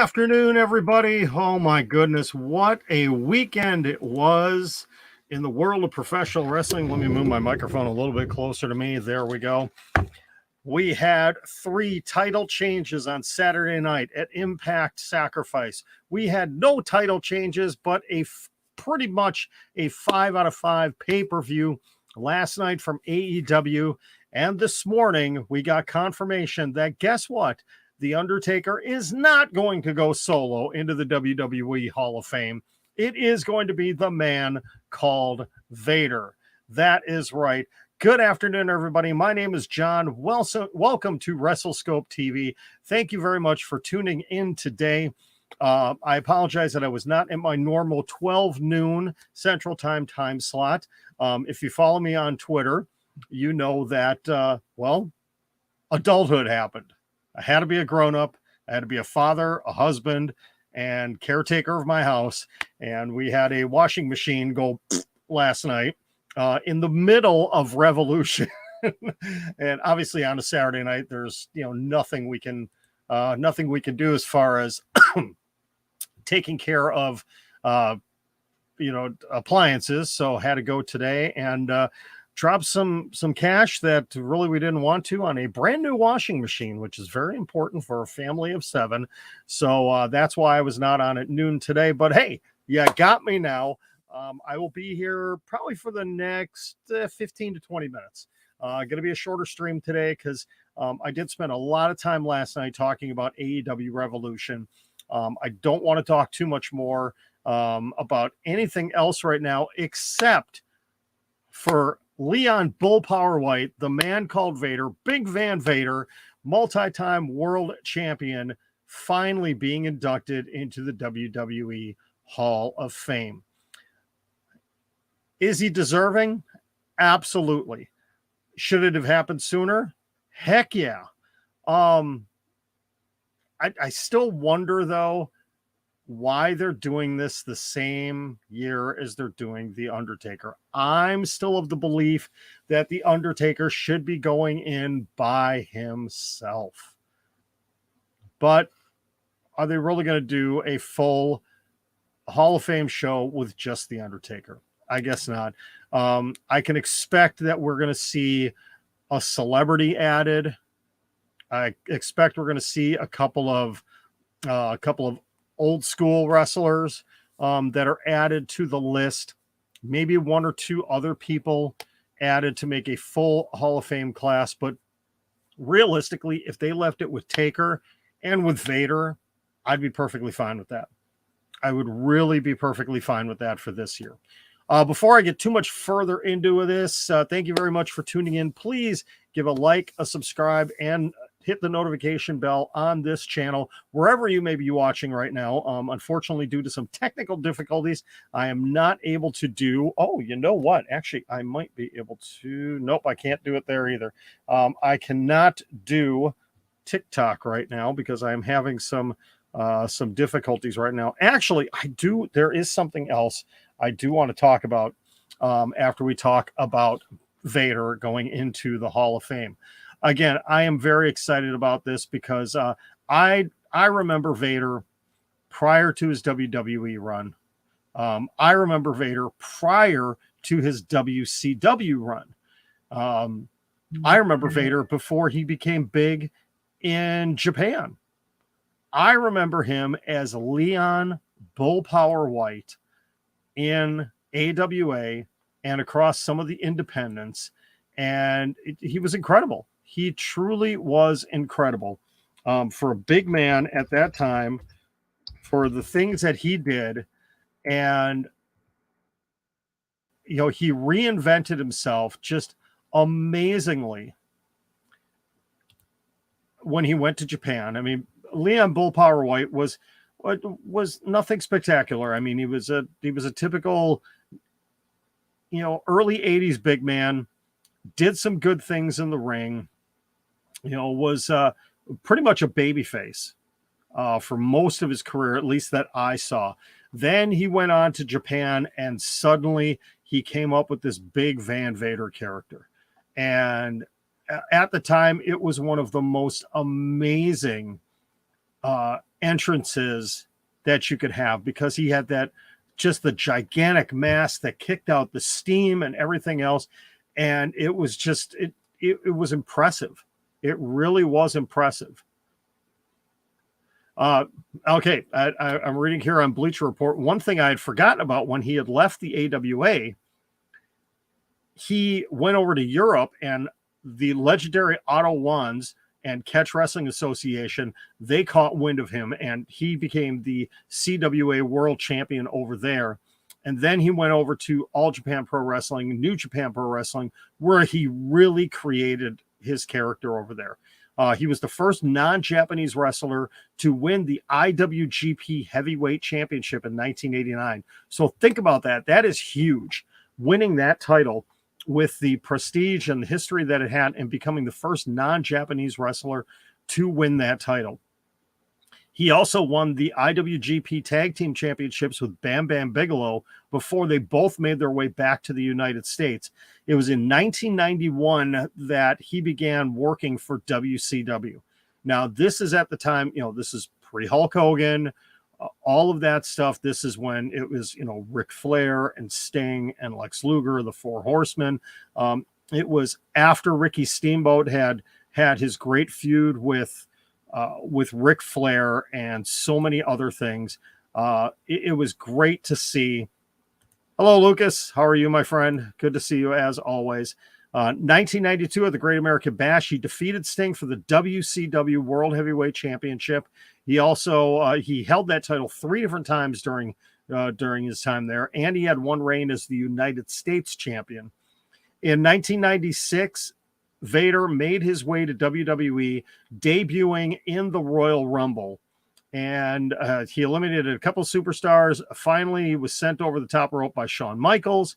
afternoon, everybody. Oh my goodness, what a weekend it was in the world of professional wrestling. Let me move my microphone a little bit closer to me. There we go. We had 3 title changes on Saturday night at Impact Sacrifice. We had no title changes, but pretty much a 5 out of 5 pay-per-view last night from AEW. And this morning, we got confirmation that, guess what? The Undertaker is not going to go solo into the WWE Hall of Fame. It is going to be the man called Vader. That is right. Good afternoon, everybody. My name is John. Welcome to WrestleScope TV. Thank you very much for tuning in today. I apologize that I was not in my normal 12 noon Central Time slot. If you follow me on Twitter, you know that, adulthood happened. I had to be a grown-up. I had to be a father, a husband, and caretaker of my house. And we had a washing machine go last night in the middle of Revolution. And obviously on a Saturday night, there's nothing we can do as far as taking care of appliances. So had to go today and drop some cash that really we didn't want to on a brand new washing machine, which is very important for a family of 7. So that's why I was not on at noon today. But hey, you got me now. I will be here probably for the next 15 to 20 minutes. Going to be a shorter stream today because I did spend a lot of time last night talking about AEW Revolution. I don't want to talk too much more about anything else right now except for Leon Bullpower White, the man called Vader, Big Van Vader, multi-time world champion, finally being inducted into the WWE Hall of Fame. Is he deserving? Absolutely. Should it have happened sooner? Heck yeah. I still wonder, though, why they're doing this the same year as they're doing The Undertaker. I'm still of the belief that The Undertaker should be going in by himself. But are they really going to do a full Hall of Fame show with just The Undertaker? I guess not. I can expect that we're going to see a celebrity added. I expect we're going to see a couple of old school wrestlers that are added to the list. Maybe 1 or 2 other people added to make a full Hall of Fame class. But realistically, if they left it with Taker and with Vader, I'd be perfectly fine with that. I would really be perfectly fine with that for this year. Before I get too much further into this, thank you very much for tuning in. Please give a like, a subscribe, and hit the notification bell on this channel, wherever you may be watching right now. Unfortunately, due to some technical difficulties, I am not able to do, you know what? Actually, I might be able to. Nope, I can't do it there either. I cannot do TikTok right now because I'm having some difficulties right now. Actually, there is something else I do want to talk about after we talk about Vader going into the Hall of Fame. Again, I am very excited about this because I remember Vader prior to his WWE run. I remember Vader prior to his WCW run. I remember Vader before he became big in Japan. I remember him as Leon Bullpower White in AWA and across some of the independents, and he was incredible. He truly was incredible for a big man at that time, for the things that he did. And, he reinvented himself just amazingly when he went to Japan. I mean, Leon Bullpower White was nothing spectacular. I mean, he was a typical, early 80s big man, did some good things in the ring, was pretty much a baby face for most of his career, at least that I saw. Then he went on to Japan, and suddenly he came up with this Big Van Vader character. And at the time, it was one of the most amazing entrances that you could have, because he had that, just the gigantic mask that kicked out the steam and everything else. And it was just, it was impressive. It really was impressive. Okay. I'm reading here on Bleacher Report. One thing I had forgotten about: when he had left the AWA, he went over to Europe, and the legendary Otto Wands and Catch Wrestling Association, they caught wind of him, and he became the CWA World Champion over there. And then he went over to All Japan Pro Wrestling, New Japan Pro Wrestling, where he really created his character over there. He was the first non-Japanese wrestler to win the IWGP Heavyweight Championship in 1989. So think about that. That is huge. Winning that title with the prestige and the history that it had, and becoming the first non-Japanese wrestler to win that title. He also won the IWGP Tag Team Championships with Bam Bam Bigelow before they both made their way back to the United States. It was in 1991 that he began working for WCW. Now, this is at the time, this is pre-Hulk Hogan, all of that stuff. This is when it was, Ric Flair and Sting and Lex Luger, the Four Horsemen. It was after Ricky Steamboat had his great feud with Ric Flair and so many other things. It was great to see. Hello, Lucas. How are you, my friend? Good to see you as always. 1992 at the Great American Bash, he defeated Sting for the WCW World Heavyweight Championship. He also he held that title 3 different times during his time there, and he had one reign as the United States champion. In 1996, Vader made his way to WWE, debuting in the Royal Rumble, and he eliminated a couple superstars. Finally, he was sent over the top rope by Shawn Michaels.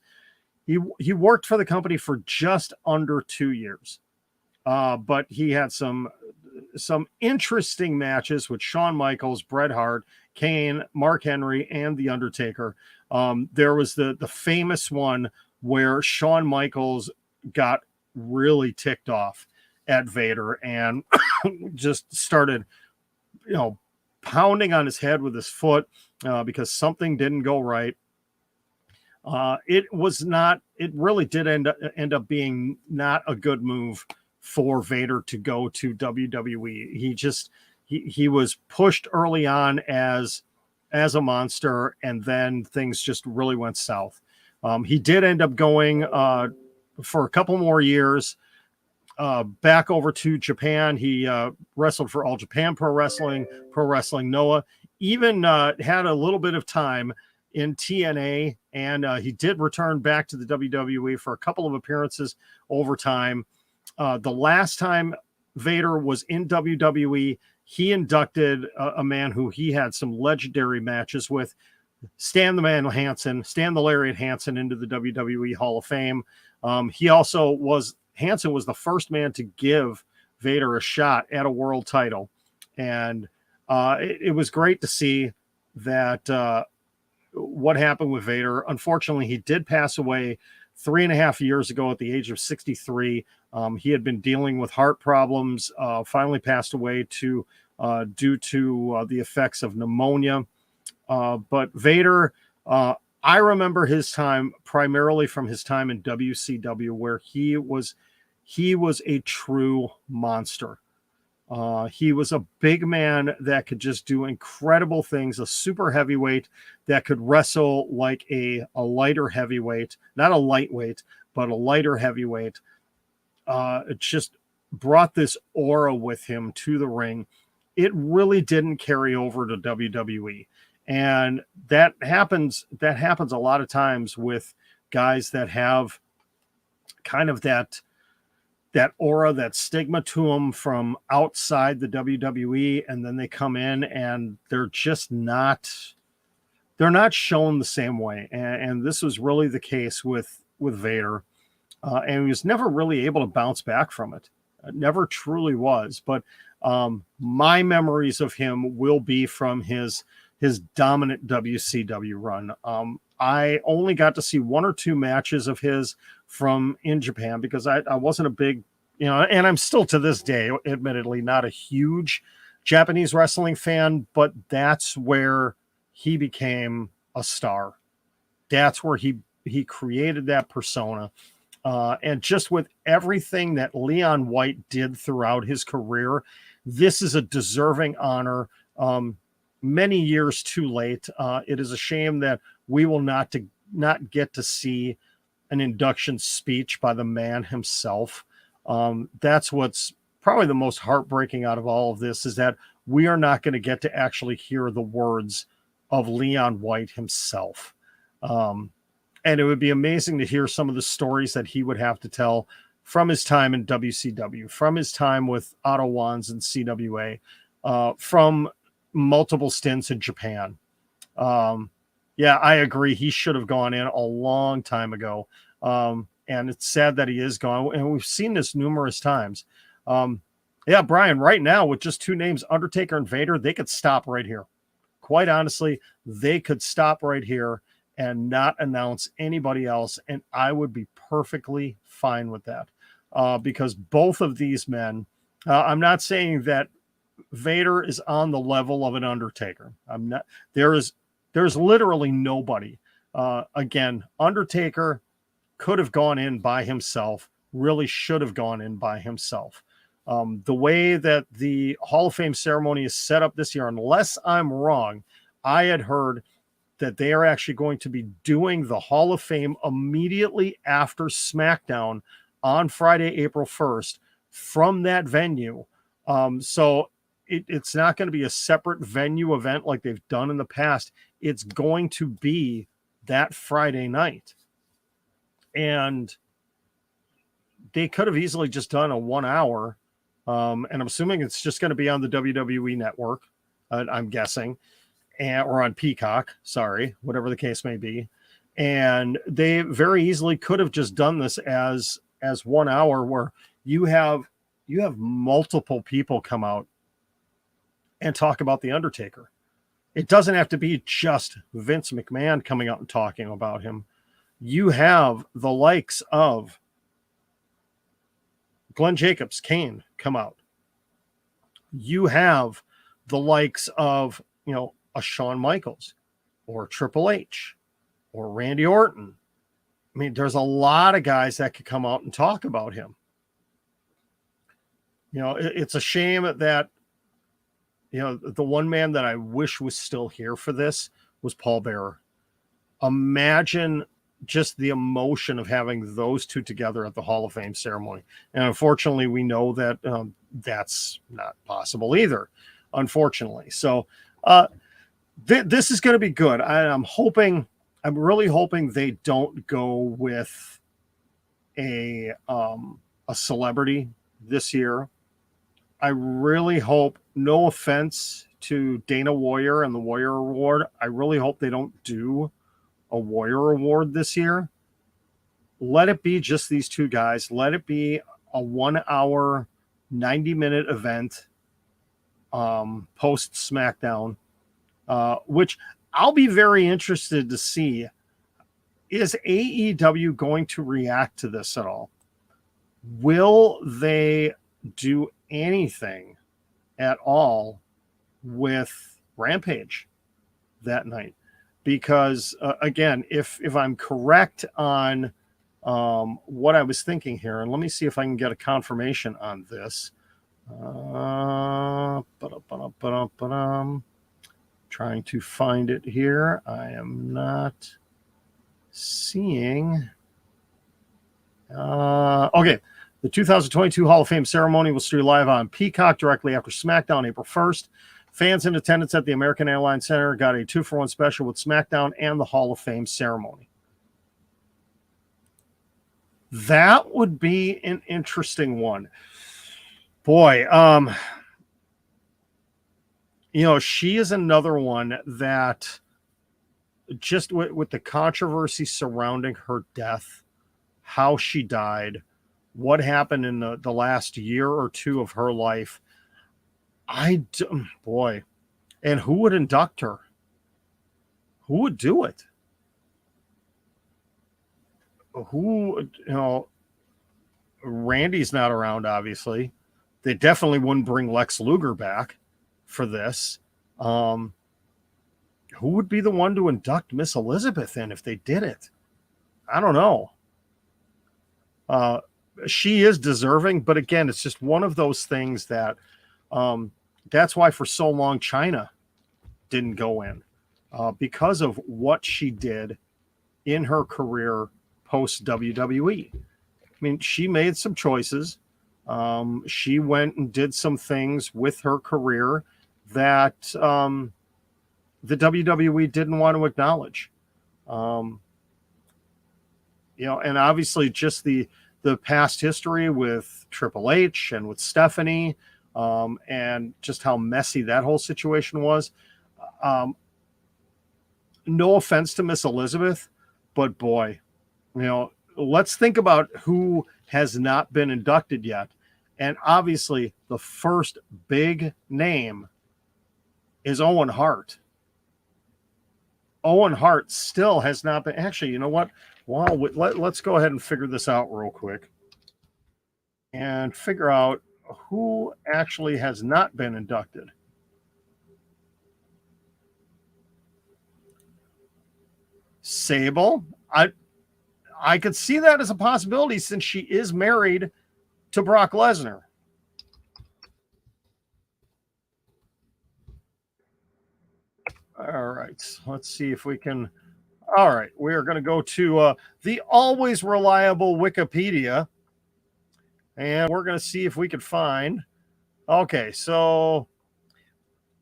He worked for the company for just under 2 years, but he had some interesting matches with Shawn Michaels, Bret Hart, Kane, Mark Henry, and The Undertaker. There was the famous one where Shawn Michaels got really ticked off at Vader and just started, pounding on his head with his foot because something didn't go right. It really did end up being not a good move for Vader to go to WWE. He was pushed early on as a monster, and then things just really went south. He did end up going for a couple more years back over to Japan. He wrestled for All Japan Pro Wrestling Noah, even had a little bit of time in TNA, and he did return back to the WWE for a couple of appearances over time. The last time Vader was in WWE, he inducted a man who he had some legendary matches with, Stan the Lariat Hansen, into the WWE Hall of Fame. Hansen was the first man to give Vader a shot at a world title. And it was great to see that what happened with Vader. Unfortunately, he did pass away 3.5 years ago at the age of 63. He had been dealing with heart problems, finally passed away due to the effects of pneumonia. But Vader, I remember his time primarily from his time in WCW, where he was a true monster. He was a big man that could just do incredible things, a super heavyweight that could wrestle like a lighter heavyweight, not a lightweight, but a lighter heavyweight. It just brought this aura with him to the ring. It really didn't carry over to WWE. And that happens a lot of times with guys that have kind of that aura, that stigma to them from outside the WWE, and then they come in and they're not shown the same way. And this was really the case with Vader. And he was never really able to bounce back from it. Never truly was. But my memories of him will be from his dominant WCW run. I only got to see 1 or 2 matches of his from in Japan because I wasn't a big, and I'm still to this day, admittedly, not a huge Japanese wrestling fan, but that's where he became a star. That's where he created that persona. And just with everything that Leon White did throughout his career, this is a deserving honor. Many years too late. It is a shame that we will not get to see an induction speech by the man himself. That's what's probably the most heartbreaking out of all of this, is that we are not going to get to actually hear the words of Leon White himself. And it would be amazing to hear some of the stories that he would have to tell from his time in WCW, from his time with Otto Wanz and CWA, from multiple stints in Japan. Yeah, I agree. He should have gone in a long time ago. And it's sad that he is gone. And we've seen this numerous times. Yeah, Brian, right now with just two names, Undertaker and Vader, they could stop right here. Quite honestly, they could stop right here and not announce anybody else. And I would be perfectly fine with that. Because both of these men, I'm not saying that Vader is on the level of an Undertaker. I'm not. There's literally nobody. Again, Undertaker could have gone in by himself, really should have gone in by himself. The way that the Hall of Fame ceremony is set up this year, unless I'm wrong, I had heard that they are actually going to be doing the Hall of Fame immediately after SmackDown on Friday, April 1st from that venue. So it's not going to be a separate venue event like they've done in the past. It's going to be that Friday night. And they could have easily just done a 1 hour. And I'm assuming it's just going to be on the WWE network, I'm guessing, or on Peacock, sorry, whatever the case may be. And they very easily could have just done this as 1 hour, where you have multiple people come out and talk about The Undertaker. It doesn't have to be just Vince McMahon coming out and talking about him. You have the likes of Glenn Jacobs, Kane, come out. You have the likes of, a Shawn Michaels or Triple H or Randy Orton. I mean, there's a lot of guys that could come out and talk about him. It's a shame that, the one man that I wish was still here for this was Paul Bearer. Imagine just the emotion of having those two together at the Hall of Fame ceremony. And unfortunately, we know that that's not possible either, unfortunately. So this is going to be good. I'm really hoping they don't go with a celebrity this year. I really hope, no offense to Dana Warrior and the Warrior Award, I really hope they don't do a Warrior Award this year. Let it be just these two guys. Let it be a 1 hour, 90-minute event post SmackDown, which I'll be very interested to see. Is AEW going to react to this at all? Will they do anything at all with Rampage that night? Because again, if I'm correct on what I was thinking here, and let me see if I can get a confirmation on this. Trying to find it here. I am not seeing. Okay. The 2022 Hall of Fame ceremony will stream live on Peacock directly after SmackDown, April 1st. Fans in attendance at the American Airlines Center got a 2-for-1 special with SmackDown and the Hall of Fame ceremony. That would be an interesting one. Boy, she is another one that, just with the controversy surrounding her death, how she died, what happened in the last year or two of her life, boy, and who would induct her? Who would do it? Randy's not around, obviously. They definitely wouldn't bring Lex Luger back. for this. Who would be the one to induct Miss Elizabeth in if they did it? I don't know. She is deserving, but again, it's just one of those things that that's why for so long China didn't go in because of what she did in her career post WWE. I mean, she made some choices. She went and did some things with her career that the WWE didn't want to acknowledge. And obviously just the past history with Triple H and with Stephanie, and just how messy that whole situation was. No offense to Miss Elizabeth, but boy, let's think about who has not been inducted yet. And obviously the first big name is Owen Hart. Owen Hart still has not been. Actually, you know what? Well, let's go ahead and figure this out real quick and figure out who actually has not been inducted. Sable. I could see that as a possibility since she is married to Brock Lesnar. All right, let's see if we can. All right, we are going to go to the always reliable Wikipedia, and we're going to see if we can find. Okay, so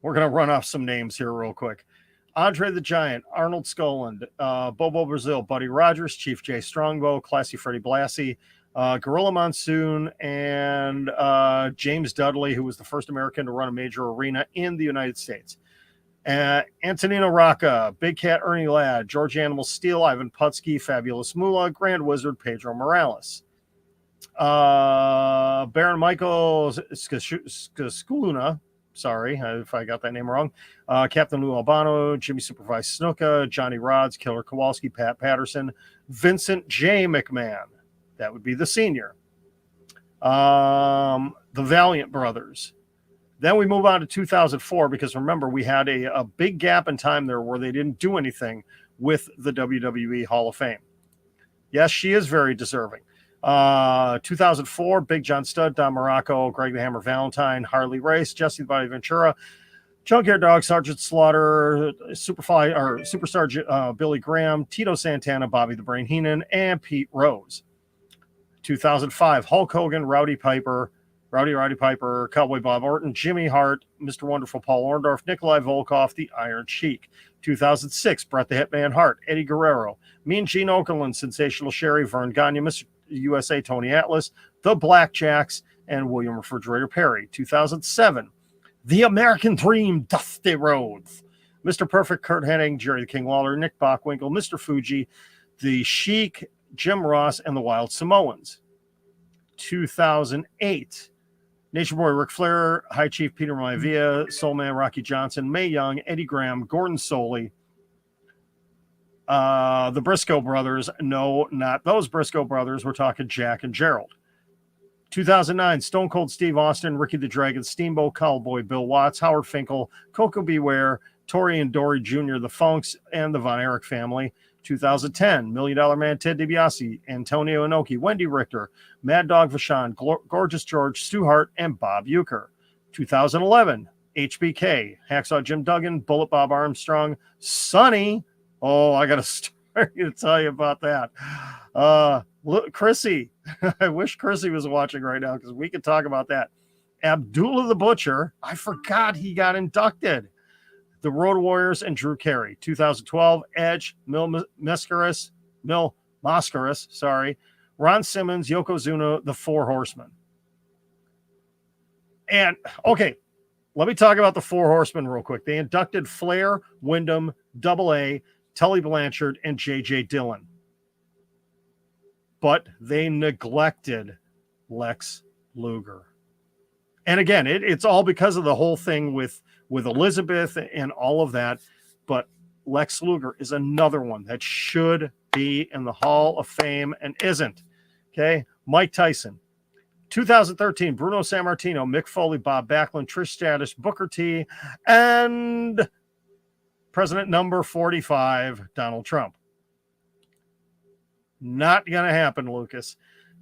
we're going to run off some names here real quick. Andre the Giant, Arnold Skaaland, Bobo Brazil, Buddy Rogers, Chief Jay Strongbow, Classy Freddie Blassie, Gorilla Monsoon, and James Dudley, who was the first American to run a major arena in the United States. Antonino Rocca, Big Cat Ernie Ladd, George Animal Steel, Ivan Putski, Fabulous Moolah, Grand Wizard Pedro Morales. Baron Michael Skuluna, sorry if I got that name wrong. Captain Lou Albano, Jimmy Supervised Snuka, Johnny Rods, Killer Kowalski, Pat Patterson, Vincent J. McMahon. That would be the senior. The Valiant Brothers. Then we move on to 2004 because remember, we had a big gap in time there where they didn't do anything with the WWE Hall of Fame. Yes, she is very deserving. 2004, Big John Studd, Don Morocco, Greg the Hammer Valentine, Harley Race, Jesse the Body Ventura, Junkyard Dog, Sergeant Slaughter, Superstar Billy Graham, Tito Santana, Bobby the Brain Heenan, and Pete Rose. 2005, Hulk Hogan, Rowdy Piper, Cowboy Bob Orton, Jimmy Hart, Mr. Wonderful Paul Orndorff, Nikolai Volkov, the Iron Sheik. 2006, Bret the Hitman Hart, Eddie Guerrero, Mean Gene Okerlund, Sensational Sherry, Vern Gagne, Mr. USA Tony Atlas, the Blackjacks, and William Refrigerator Perry. 2007, The American Dream, Dusty Rhodes, Mr. Perfect, Kurt Hennig, Jerry the King Lawler, Nick Bockwinkel, Mr. Fuji, the Sheik, Jim Ross, and the Wild Samoans. 2008, Nation Boy Ric Flair, High Chief Peter Maivia, Soul Man Rocky Johnson, Mae Young, Eddie Graham, Gordon Soley, the Briscoe brothers. No, not those Briscoe brothers. We're talking Jack and Gerald. 2009, Stone Cold Steve Austin, Ricky the Dragon, Steamboat Cowboy Bill Watts, Howard Finkel, Coco Beware, Tori and Dory Jr., the Funks, and the Von Erich family. 2010, Million Dollar Man Ted DiBiase, Antonio Inoki, Wendy Richter, Mad Dog Vachon, Gorgeous George, Stu Hart, and Bob Uecker. 2011, HBK, Hacksaw Jim Duggan, Bullet Bob Armstrong, Sonny. Oh, I got a story to tell you about that. Look, Chrissy. I wish Chrissy was watching right now because we could talk about that. Abdullah the Butcher. I forgot he got inducted. The Road Warriors and Drew Carey. 2012, Edge, Mil Mascaras, Ron Simmons, Yokozuna, the Four Horsemen. And, okay, let me talk about the Four Horsemen real quick. They inducted Flair, Wyndham, Double A, Tully Blanchard, and J.J. Dillon. But they neglected Lex Luger. And again, it's all because of the whole thing with Elizabeth and all of that. But Lex Luger is another one that should be in the Hall of Fame and isn't. Okay. Mike Tyson, 2013, Bruno Sammartino, Mick Foley, Bob Backlund, Trish Stratus, Booker T, and President number 45, Donald Trump. Not going to happen, Lucas.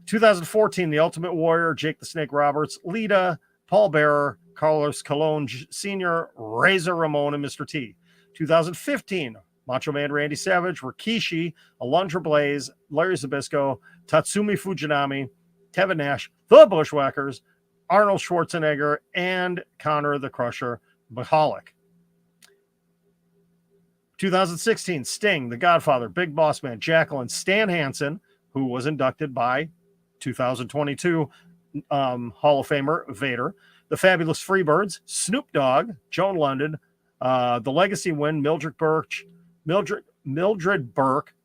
2014, The Ultimate Warrior, Jake the Snake Roberts, Lita, Paul Bearer, Carlos Colon Sr., Razor Ramon, and Mr. T. 2015, Macho Man Randy Savage, Rikishi, Alundra Blaze, Larry Zbyszko, Tatsumi Fujinami, Kevin Nash, The Bushwhackers, Arnold Schwarzenegger, and Connor the Crusher Mahalik. 2016, Sting, The Godfather, Big Boss Man, Jacqueline, Stan Hansen, who was inducted by 2022 Hall of Famer Vader, The Fabulous Freebirds, Snoop Dogg, Joan London, The Legacy Win, Mildred Burke,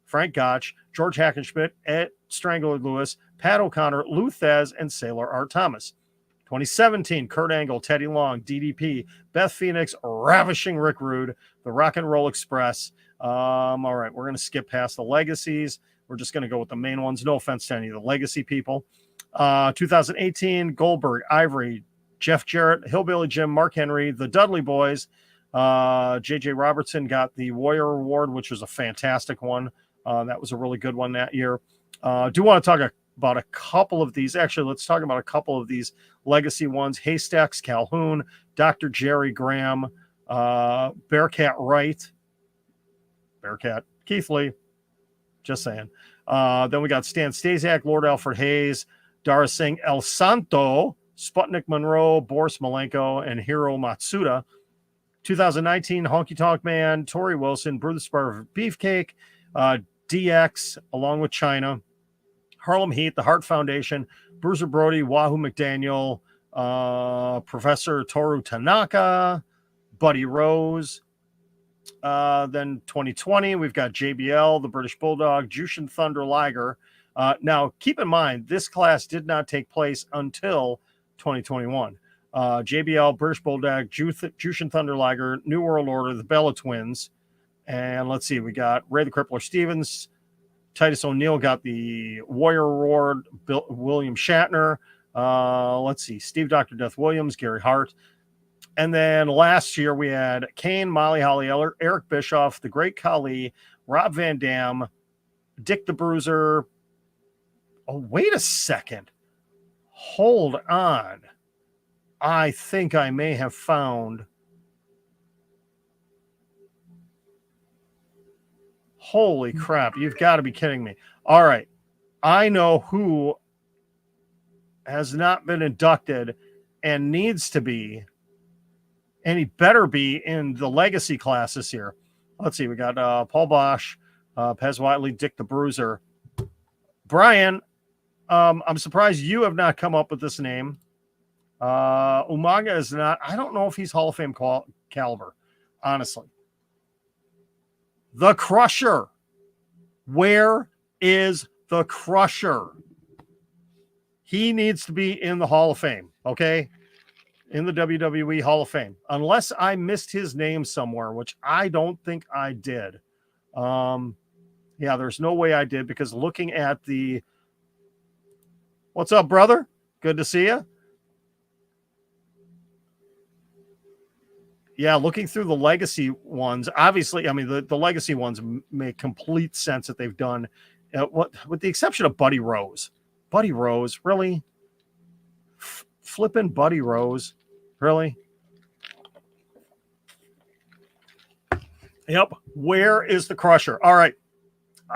Frank Gotch, George Hackenschmidt, Ed Strangler Lewis, Pat O'Connor, Lou Thez, and Sailor Art Thomas. 2017, Kurt Angle, Teddy Long, DDP, Beth Phoenix, Ravishing Rick Rude, The Rock and Roll Express. All right, we're going to skip past the legacies. We're just going to go with the main ones. No offense to any of the legacy people. 2018, Goldberg, Ivory, Jeff Jarrett, Hillbilly Jim, Mark Henry, the Dudley Boys. JJ Robertson got the Warrior Award, which was a fantastic one. That was a really good one that year. Do want to talk about a couple of these. Actually, let's talk about a couple of these legacy ones. Haystacks Calhoun, Dr. Jerry Graham, Bearcat Wright, Bearcat Keith Lee, just saying. Then we got Stan Stasiak, Lord Alfred Hayes, Dara Singh, El Santo, Sputnik Monroe, Boris Malenko, and Hiro Matsuda. 2019, Honky Tonk Man, Tori Wilson, Bruce Barber Beefcake, DX, along with China, Harlem Heat, the Hart Foundation, Bruiser Brody, Wahoo McDaniel, Professor Toru Tanaka, Buddy Rose. Then 2020, we've got JBL, the British Bulldog, Jushin Thunder Liger. Now, keep in mind, this class did not take place until 2021. JBL, British Bulldog, Jushin Thunder Liger, New World Order, the Bella Twins. And let's see, we got Ray the Crippler Stevens, Titus O'Neil got the Warrior Award, William Shatner. Let's see, Steve Dr. Death Williams, Gary Hart. And then last year we had Kane, Molly Holly, Eric Bischoff, the Great Khali, Rob Van Dam, Dick the Bruiser. Oh, wait a second. Hold on. I think I may have found. Holy crap. You've got to be kidding me. All right. I know who has not been inducted and needs to be, and he better be in the legacy class this year. Let's see. We got Paul Bosch, Pez Whiteley, Dick the Bruiser. Brian, I'm surprised you have not come up with this name. Umaga is not. I don't know if he's Hall of Fame caliber, honestly. The Crusher. Where is the Crusher? He needs to be in the Hall of Fame, okay? In the WWE Hall of Fame. Unless I missed his name somewhere, which I don't think I did. Yeah, there's no way I did, because looking at the... What's up, brother? Good to see you. Yeah, looking through the legacy ones, obviously, I mean, the legacy ones make complete sense that they've done, with the exception of Buddy Rose. Buddy Rose, really? Flipping Buddy Rose, really? Yep. Where is the Crusher? All right.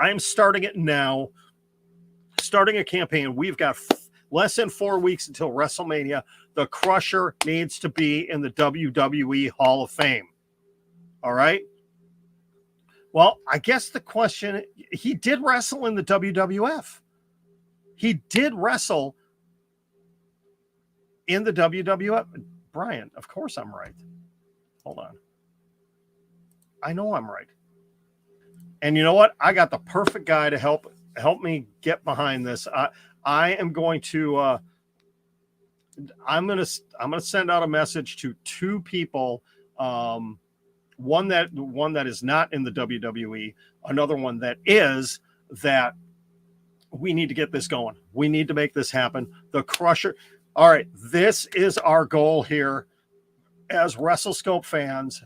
I'm starting it now. Starting a campaign. We've got less than 4 weeks until WrestleMania. The Crusher needs to be in the WWE Hall of Fame. All right. Well, I guess the question, he did wrestle in the WWF. He did wrestle in the WWF. Brian, of course I'm right. Hold on. I know I'm right. And you know what? I got the perfect guy to help me get behind this. I am going to I'm going to send out a message to two people. One that is not in the WWE, another one that is, that we need to get this going. We need to make this happen. The Crusher. All right, this is our goal here as WrestleScope fans,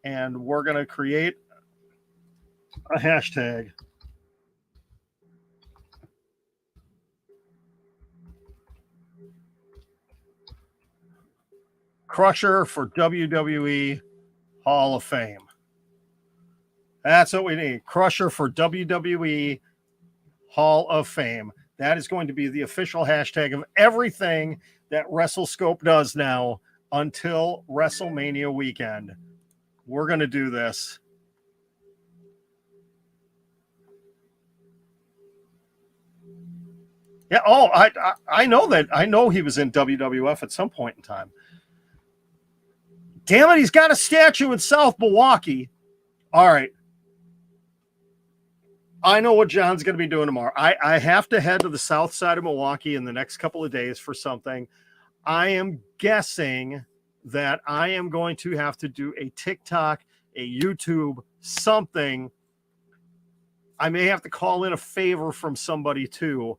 and we're going to create a hashtag. Crusher for WWE Hall of Fame. That's what we need. Crusher for WWE Hall of Fame. That is going to be the official hashtag of everything that WrestleScope does now until WrestleMania weekend. We're going to do this. Yeah. Oh, I know that. I know he was in WWF at some point in time. Damn it, he's got a statue in South Milwaukee. All right. I know what John's going to be doing tomorrow. I have to head to the south side of Milwaukee in the next couple of days for something. I am guessing that I am going to have to do a TikTok, a YouTube, something. I may have to call in a favor from somebody too.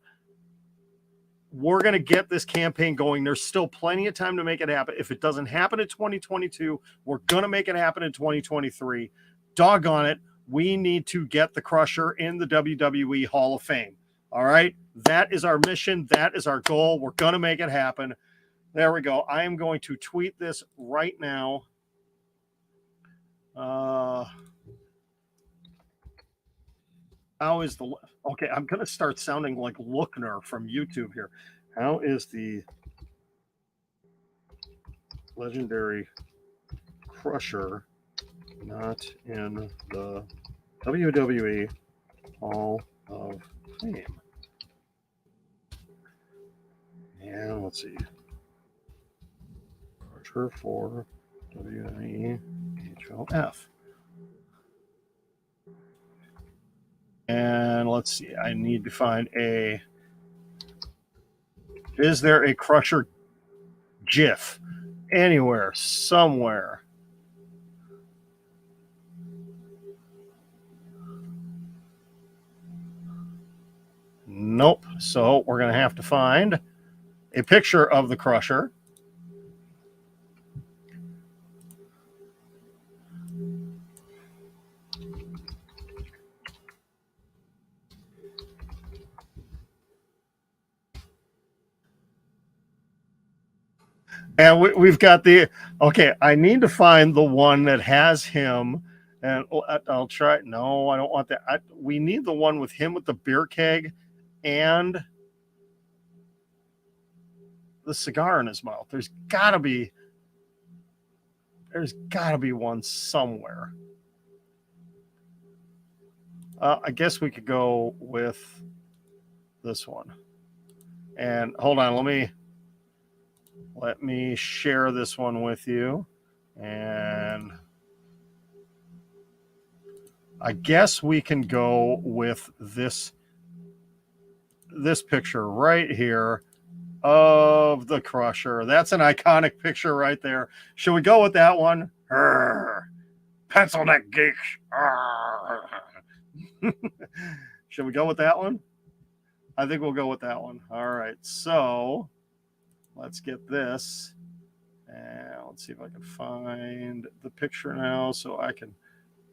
We're going to get this campaign going. There's still plenty of time to make it happen. If it doesn't happen in 2022, we're going to make it happen in 2023. Doggone it. We need to get the Crusher in the WWE Hall of Fame. All right. That is our mission. That is our goal. We're going to make it happen. There we go. I am going to tweet this right now. How is the... Okay, I'm going to start sounding like Lookner from YouTube here. How is the legendary Crusher not in the WWE Hall of Fame? And let's see. Crusher for WWE HOF. And let's see. I need to find a... Is there a Crusher GIF anywhere, somewhere? Nope. So we're going to have to find a picture of the Crusher. And we've got the... Okay, I need to find the one that has him. And I'll try... No, I don't want that. We need the one with him with the beer keg and the cigar in his mouth. There's got to be one somewhere. I guess we could go with this one. And hold on, let me share this one with you. And I guess we can go with this picture right here of the Crusher. That's an iconic picture right there. Should we go with that one? Pencil neck geek. Should we go with that one? I think we'll go with that one. All right. So let's get this. And let's see if I can find the picture now so I can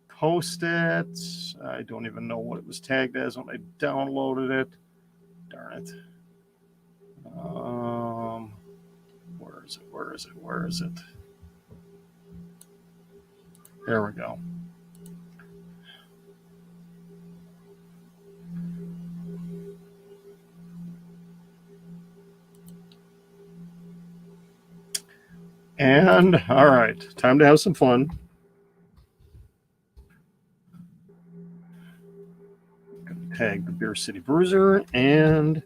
post it. I don't even know what it was tagged as when I downloaded it. Darn it. Where is it? There we go. And all right, time to have some fun. Gonna tag the Beer City Bruiser and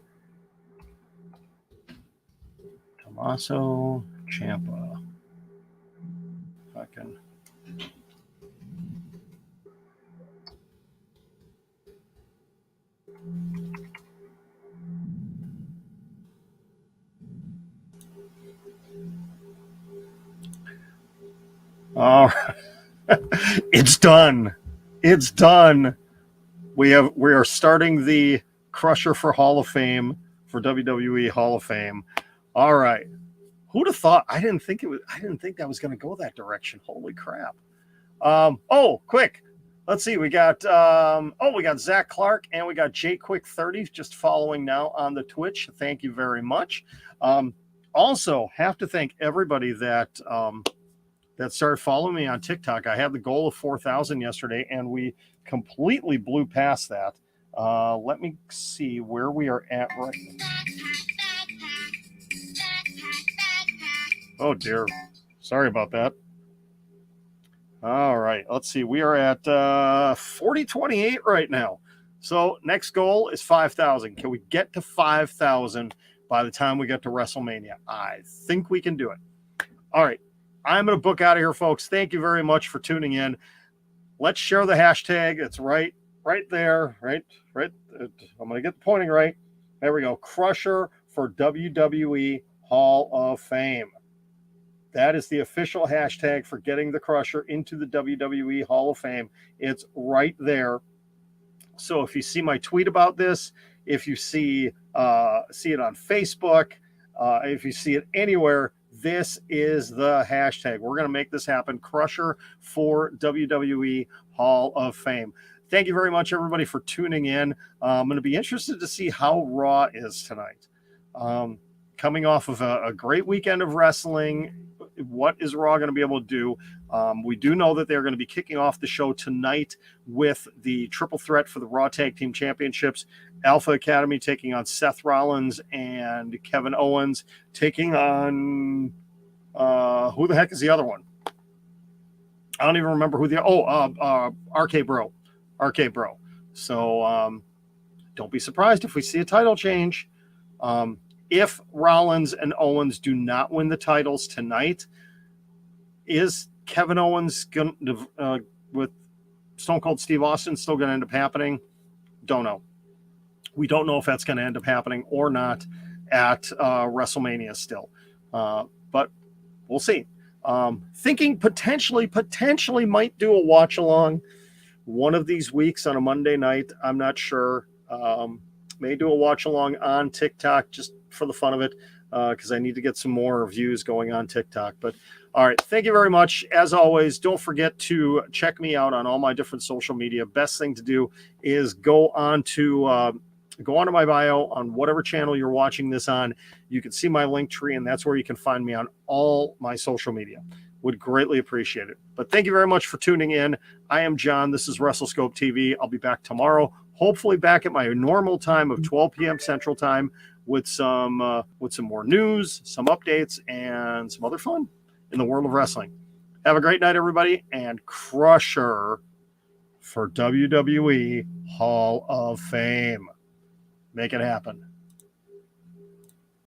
Tommaso Ciampa. If I can. All right. It's done. It's done. We are starting the Crusher for Hall of Fame, for WWE Hall of Fame. All right. Who'd have thought? I didn't think that was going to go that direction. Holy crap. Quick. Let's see. We got Zach Clark and we got J Quick 30 just following now on the Twitch. Thank you very much. Also have to thank everybody that started following me on TikTok. I had the goal of 4,000 yesterday and we completely blew past that. Let me see where we are at right now. Oh dear. Sorry about that. All right, let's see. We are at 4028 right now. So next goal is 5,000. Can we get to 5,000 by the time we get to WrestleMania? I think we can do it. All right, I'm going to book out of here, folks. Thank you very much for tuning in. Let's share the hashtag. It's right there, right. I'm going to get the pointing right. There we go. Crusher for WWE Hall of Fame. That is the official hashtag for getting the Crusher into the WWE Hall of Fame. It's right there. So if you see my tweet about this, if you see it on Facebook, if you see it anywhere, this is the hashtag. We're going to make this happen. Crusher for WWE Hall of Fame. Thank you very much, everybody, for tuning in. I'm going to be interested to see how Raw is tonight. Coming off of a great weekend of wrestling, what is Raw going to be able to do? We do know that they're going to be kicking off the show tonight with the triple threat for the Raw Tag Team Championships. Alpha Academy taking on Seth Rollins and Kevin Owens taking on who the heck is the other one? I don't even remember who RK Bro. RK Bro. So don't be surprised if we see a title change. If Rollins and Owens do not win the titles tonight, is Kevin Owens with Stone Cold Steve Austin still going to end up happening? Don't know. We don't know if that's going to end up happening or not at WrestleMania still. But we'll see. Thinking potentially might do a watch along one of these weeks on a Monday night. I'm not sure. May do a watch along on TikTok just for the fun of it, because I need to get some more views going on TikTok. But all right, thank you very much. As always, don't forget to check me out on all my different social media. Best thing to do is go onto my bio on whatever channel you're watching this on. You can see my link tree, and that's where you can find me on all my social media. Would greatly appreciate it. But thank you very much for tuning in. I am John. This is WrestleScope TV. I'll be back tomorrow, hopefully back at my normal time of 12 p.m. Central Time with some more news, some updates, and some other fun in the world of wrestling. Have a great night, everybody, and Crusher for WWE Hall of Fame. Make it happen.